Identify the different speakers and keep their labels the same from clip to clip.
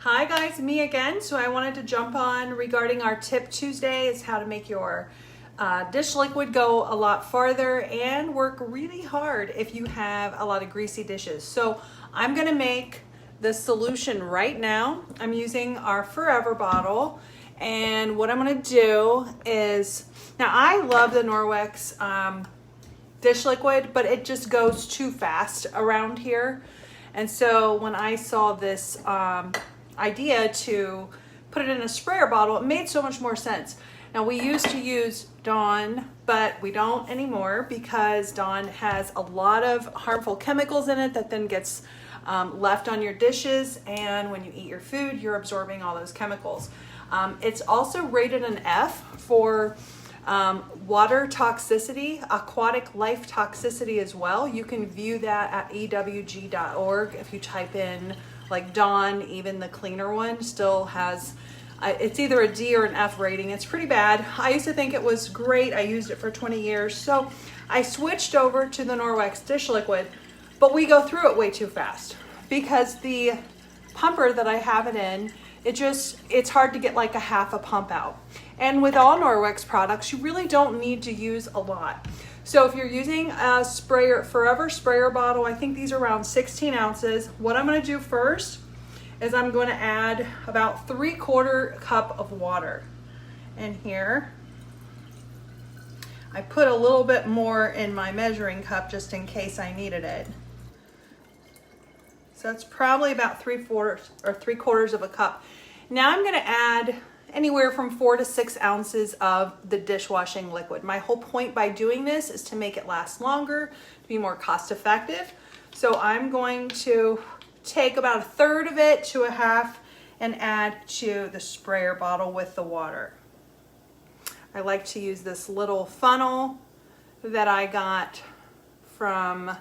Speaker 1: Hi guys, me again. So I wanted to jump on regarding our tip Tuesday is how to make your dish liquid go a lot farther and work really hard if you have a lot of greasy dishes. So I'm gonna make the solution right now. I'm using our Forever bottle, and what I'm gonna do is, now I love the Norwex dish liquid, but it just goes too fast around here. And so when I saw this idea to put it in a sprayer bottle, it made so much more sense. Now we used to use Dawn, but we don't anymore because Dawn has a lot of harmful chemicals in it that then gets left on your dishes, and when you eat your food, you're absorbing all those chemicals. It's also rated an F for water toxicity, aquatic life toxicity as well. You can view that at ewg.org. If you type in like Dawn, even the cleaner one still has, it's either a D or an F rating. It's pretty bad. I used to think it was great. I used it for 20 years. So I switched over to the Norwex dish liquid, but we go through it way too fast because the pumper that I have it in, it's hard to get like a half a pump out. And with all Norwex products, you really don't need to use a lot. So if you're using a Forever sprayer bottle, I think these are around 16 ounces. What I'm gonna do first is I'm gonna add about 3/4 cup of water in here. I put a little bit more in my measuring cup just in case I needed it. So that's probably about 3/4 of a cup. Now I'm gonna add anywhere from 4 to 6 ounces of the dishwashing liquid. My whole point by doing this is to make it last longer, to be more cost effective. So I'm going to take about 1/3 of it to a half and add to the sprayer bottle with the water. I like to use this little funnel that I got from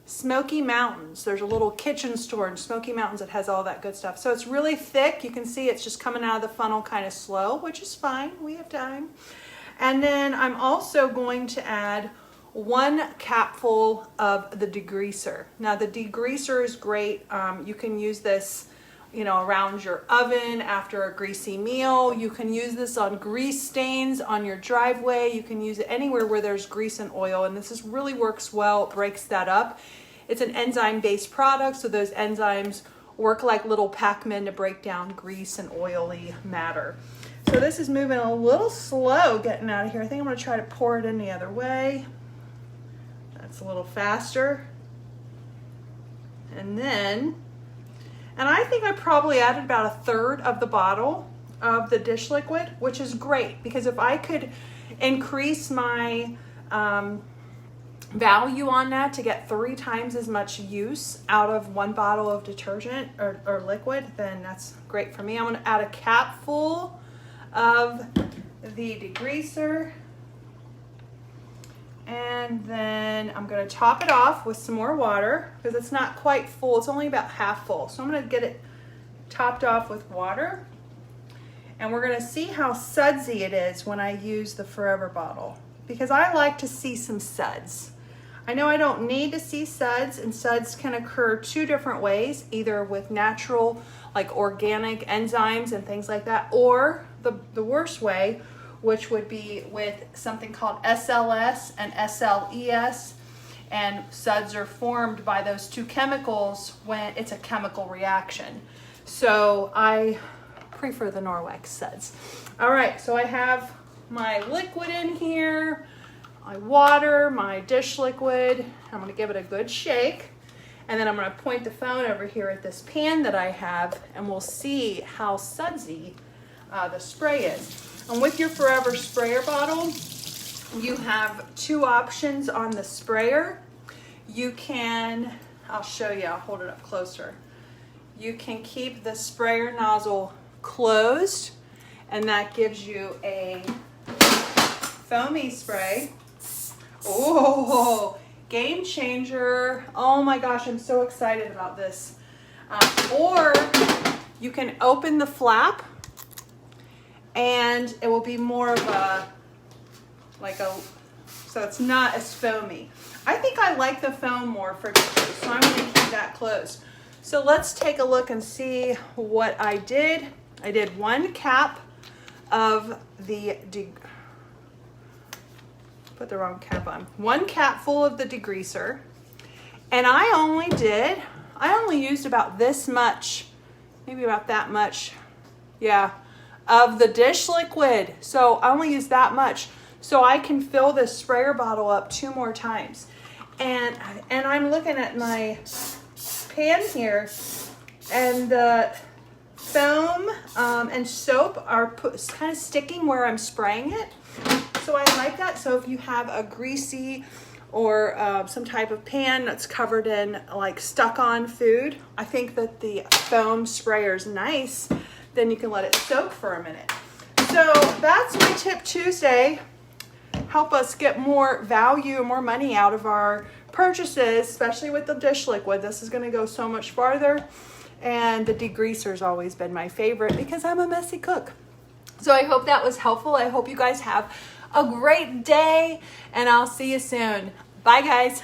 Speaker 1: Smoky Mountains. There's a little kitchen store in Smoky Mountains that has all that good stuff. So it's really thick. You can see it's just coming out of the funnel kind of slow, which is fine. We have time. And then I'm also going to add 1 capful of the degreaser. Now the degreaser is great. You can use this, around your oven after a greasy meal. You can use this on grease stains on your driveway. You can use it anywhere where there's grease and oil, and this really works well, breaks that up. It's an enzyme-based product, so those enzymes work like little Pac-Man to break down grease and oily matter. So this is moving a little slow getting out of here. I think I'm gonna try to pour it in the other way. That's a little faster. And I think I probably added about 1/3 of the bottle of the dish liquid, which is great because if I could increase my value on that to get 3 times as much use out of 1 bottle of detergent or liquid, then that's great for me. I'm gonna add a capful of the degreaser, and then I'm gonna top it off with some more water because it's not quite full. It's only about half full. So I'm gonna get it topped off with water, and we're gonna see how sudsy it is when I use the Forever bottle because I like to see some suds. I know I don't need to see suds, and suds can occur 2 different ways, either with natural, like organic enzymes and things like that, or the worst way, which would be with something called SLS and SLES, and suds are formed by those 2 chemicals when it's a chemical reaction. So I prefer the Norwex suds. All right, so I have my liquid in here, my water, my dish liquid. I'm gonna give it a good shake, and then I'm gonna point the phone over here at this pan that I have, and we'll see how sudsy the spray is. And with your Forever sprayer bottle, you have 2 options on the sprayer. You can, I'll show you, I'll hold it up closer. You can keep the sprayer nozzle closed, and that gives you a foamy spray. Oh, game changer. Oh my gosh, I'm so excited about this. Or you can open the flap, and it will be more of so it's not as foamy. I think I like the foam more for dishes, so I'm gonna keep that closed. So let's take a look and see what I did. I did 1 cap of the, put the wrong cap on, 1 cap full of the degreaser. And I only used about this much, maybe about that much, yeah, of the dish liquid. So I only used that much. So I can fill this sprayer bottle up 2 more times. And I'm looking at my pan here, and the foam and soap are kind of sticking where I'm spraying it. So I like that. So if you have a greasy or some type of pan that's covered in like stuck on food, I think that the foam sprayer is nice. Then you can let it soak for a minute. So that's my Tip Tuesday. Help us get more value and more money out of our purchases, especially with the dish liquid. This is going to go so much farther. And the degreaser's always been my favorite because I'm a messy cook. So I hope that was helpful. I hope you guys have a great day, and I'll see you soon. Bye, guys.